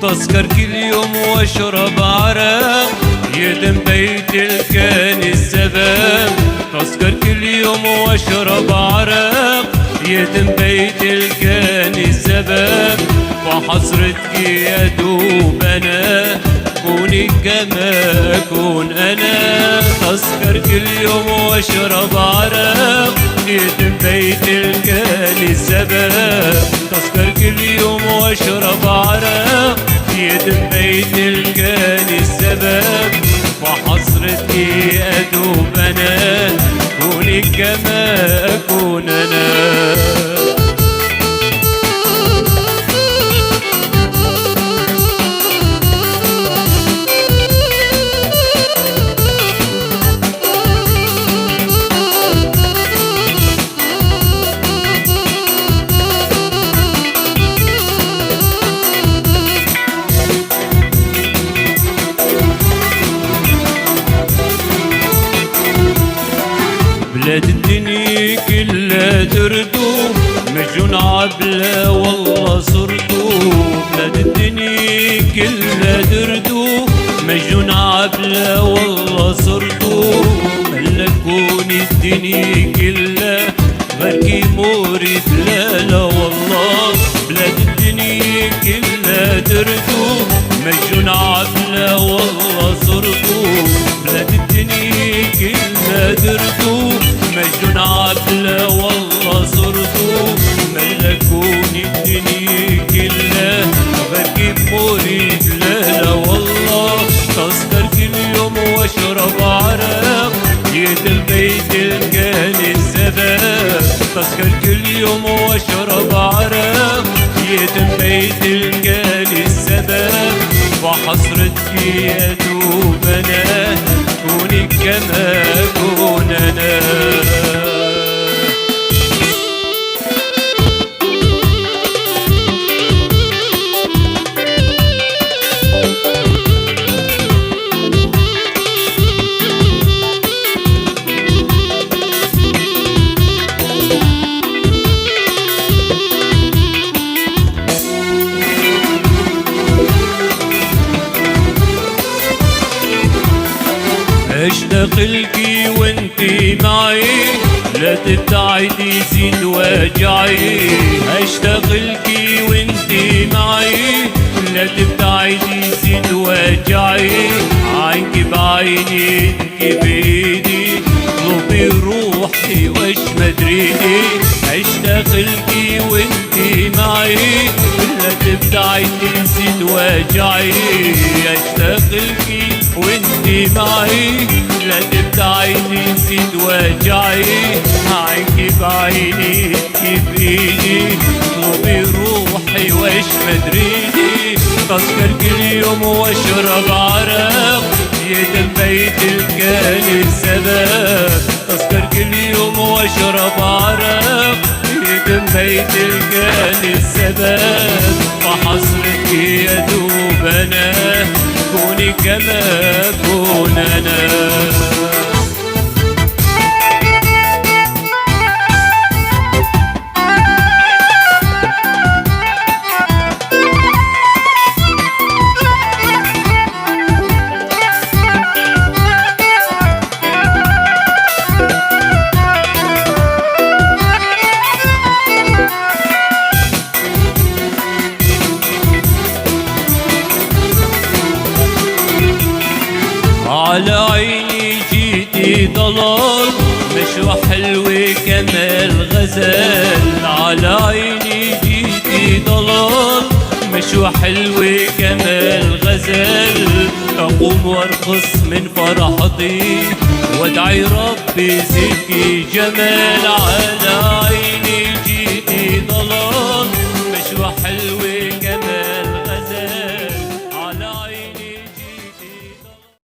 تسكر كل يوم واشرب عرق يدم بيت الكان السبب. تسكر كل يوم واشرب عرق يدم بيت الكان السبب. وحسرتك يا دوب انا كوني كما اكون انا. تسكر كل يوم واشرب عرق يدم بيت الكان السبب. تسكر كل يوم واشرب عرق يدم بيت الكان السبب. وحسرتي ادوب انا كوني كما اكون انا. بلاد الدنيا كلها تردو مجنون عبلة والله صرتو. بلاد الدنيا كلها تردو مجنون عبلة والله صرتو. ملكوني الدنيا كلها غيركي مورد لا لا والله. بلاد الدنيا كلها تردو مجنون عبلة والله صرتو. بلاد الدنيا كلها تردو مجنون عبلة والله صرتو. ملكوني الدنيا كلها غيركي مريد لا لا والله. تسكر كل يوم واشرب عرق يدم بيت الكان السبب. تسكر كل يوم واشرب عرق يدم بيت الكان السبب. وحسرتك يا دوب انا كوني كما اكون انا. اشتاق لكي وانتي معي لا تبتعدي زيد وجعي. اشتاق لكي وانتي معي لا تبتعدي زيد وجعي. عينكي بعيني انتي بايدي طلبي روحي واش مدريدي. اشتاق لكي وانتي معي لا تبتعدي زيد وجعي. اشتاق لكي وانتي معي لا تبتعدي زيد وجعي. عينكي بعيني انتي بايدي طلبي روحي واش مدريدي. تسكر كل يوم واشرب عرق يدم بيت الكان السبب. تسكر كل يوم واشرب عرق يدم بيت الكان السبب. وحسرتك يا دوب انا كوني كما اكون انا. على عيني جيتي ضلال مشوى حلوة كما الغزال. على عيني جيتي ضلال مشوى حلوة كما الغزال. أقوم وارقص من فرحتي وادعي ربي زيدكي جمال.